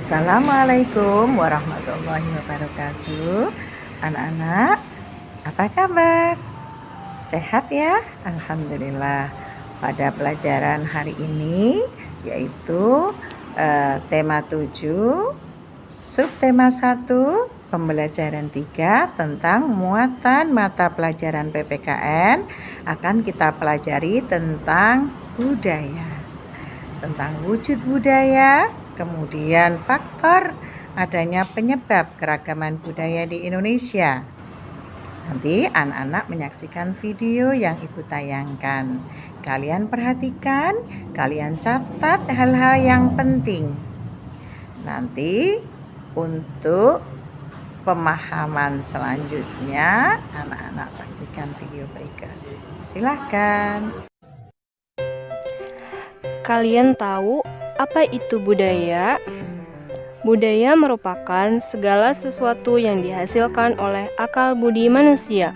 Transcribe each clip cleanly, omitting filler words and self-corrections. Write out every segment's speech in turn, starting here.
Assalamualaikum warahmatullahi wabarakatuh. Anak-anak, apa kabar? Sehat ya? Alhamdulillah. Pada pelajaran hari ini yaitu tema 7, subtema 1, pembelajaran 3 tentang muatan mata pelajaran PPKN akan kita pelajari tentang budaya, tentang wujud budaya, kemudian faktor adanya penyebab keragaman budaya di Indonesia. Nanti anak-anak menyaksikan video yang Ibu tayangkan. Kalian perhatikan, kalian catat hal-hal yang penting. Nanti untuk pemahaman selanjutnya, anak-anak saksikan video berikut. Silahkan. Kalian tahu apa itu budaya? Budaya merupakan segala sesuatu yang dihasilkan oleh akal budi manusia.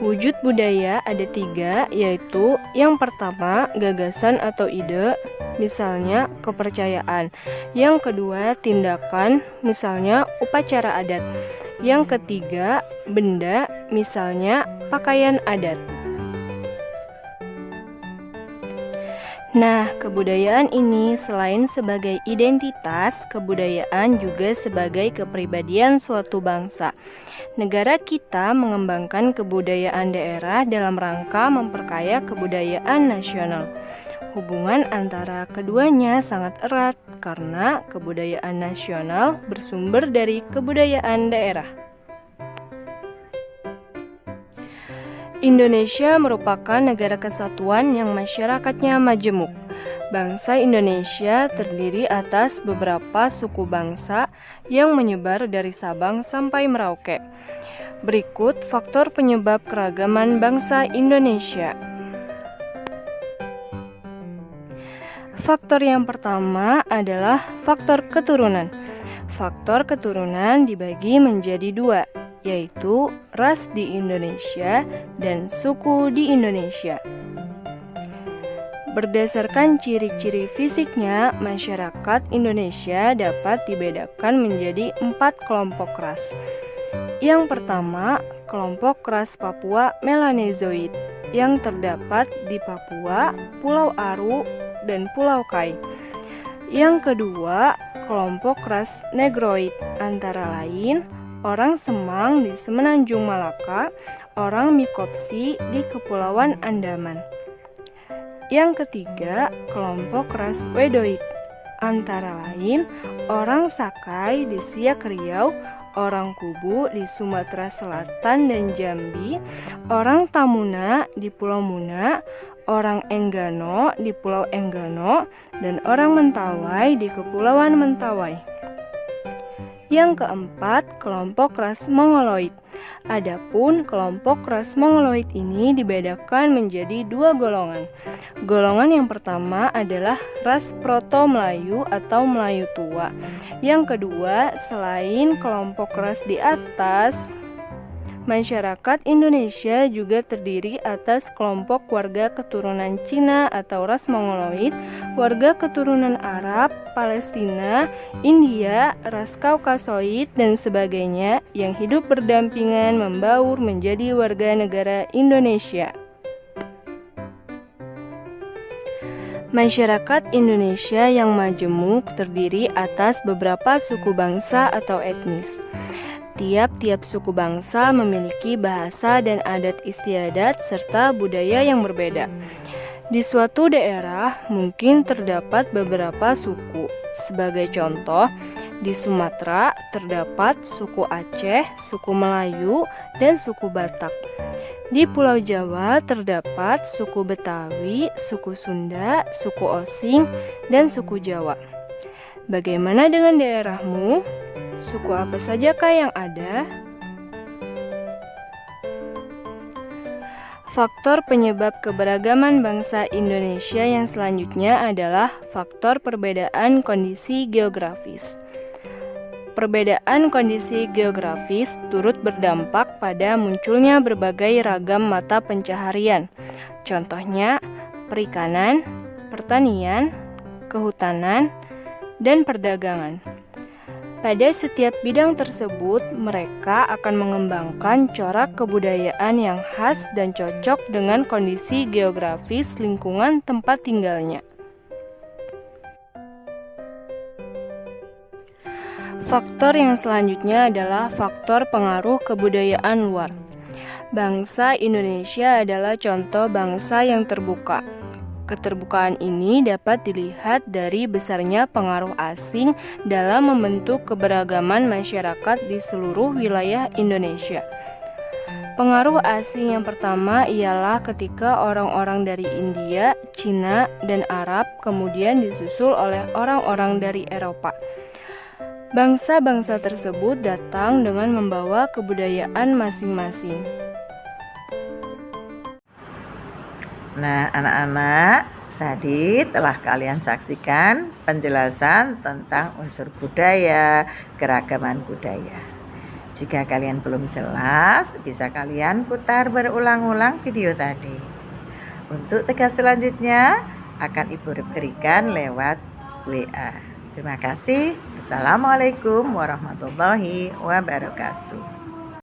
Wujud budaya ada 3, yaitu yang pertama, gagasan atau ide, misalnya kepercayaan. Yang kedua, tindakan, misalnya upacara adat. Yang ketiga, benda, misalnya pakaian adat. Nah, kebudayaan ini selain sebagai identitas, kebudayaan juga sebagai kepribadian suatu bangsa. Negara kita mengembangkan kebudayaan daerah dalam rangka memperkaya kebudayaan nasional. Hubungan antara keduanya sangat erat karena kebudayaan nasional bersumber dari kebudayaan daerah. Indonesia merupakan negara kesatuan yang masyarakatnya majemuk. Bangsa Indonesia terdiri atas beberapa suku bangsa yang menyebar dari Sabang sampai Merauke. Berikut faktor penyebab keragaman bangsa Indonesia. Faktor yang pertama adalah faktor keturunan. Faktor keturunan dibagi menjadi 2, yaitu ras di Indonesia dan suku di Indonesia. Berdasarkan ciri-ciri fisiknya, masyarakat Indonesia dapat dibedakan menjadi 4 kelompok ras. Yang pertama, kelompok ras Papua Melanezoid yang terdapat di Papua, Pulau Aru, dan Pulau Kai. Yang kedua, kelompok ras Negroid antara lain orang Semang di Semenanjung Malaka, orang Mikopsi di Kepulauan Andaman. Yang ketiga, kelompok ras Wedoid, antara lain orang Sakai di Siak Riau, orang Kubu di Sumatera Selatan dan Jambi, orang Tamuna di Pulau Muna, orang Enggano di Pulau Enggano, dan orang Mentawai di Kepulauan Mentawai. Yang keempat, kelompok ras Mongoloid. Adapun kelompok ras Mongoloid ini dibedakan menjadi 2 golongan. Golongan yang pertama adalah ras Proto-Melayu atau Melayu tua. Yang kedua, selain kelompok ras di atas, masyarakat Indonesia juga terdiri atas kelompok warga keturunan Cina atau ras Mongoloid, warga keturunan Arab, Palestina, India, ras Kaukasoid, dan sebagainya yang hidup berdampingan membaur menjadi warga negara Indonesia. Masyarakat Indonesia yang majemuk terdiri atas beberapa suku bangsa atau etnis. Tiap-tiap suku bangsa memiliki bahasa dan adat istiadat serta budaya yang berbeda. Di suatu daerah mungkin terdapat beberapa suku. Sebagai contoh, di Sumatera terdapat suku Aceh, suku Melayu, dan suku Batak. Di Pulau Jawa terdapat suku Betawi, suku Sunda, suku Osing, dan suku Jawa. Bagaimana dengan daerahmu? Suku apa sajakah yang ada? Faktor penyebab keberagaman bangsa Indonesia yang selanjutnya adalah faktor perbedaan kondisi geografis. Perbedaan kondisi geografis turut berdampak pada munculnya berbagai ragam mata pencaharian. Contohnya, perikanan, pertanian, kehutanan, dan perdagangan. Pada setiap bidang tersebut, mereka akan mengembangkan corak kebudayaan yang khas dan cocok dengan kondisi geografis lingkungan tempat tinggalnya. Faktor yang selanjutnya adalah faktor pengaruh kebudayaan luar. Bangsa Indonesia adalah contoh bangsa yang terbuka. Keterbukaan ini dapat dilihat dari besarnya pengaruh asing dalam membentuk keberagaman masyarakat di seluruh wilayah Indonesia. Pengaruh asing yang pertama ialah ketika orang-orang dari India, Cina, dan Arab kemudian disusul oleh orang-orang dari Eropa. Bangsa-bangsa tersebut datang dengan membawa kebudayaan masing-masing. Nah, anak-anak, tadi telah kalian saksikan penjelasan tentang unsur budaya, keragaman budaya. Jika kalian belum jelas, bisa kalian putar berulang-ulang video tadi. Untuk tugas selanjutnya akan Ibu berikan lewat WA. Terima kasih. Assalamualaikum warahmatullahi wabarakatuh.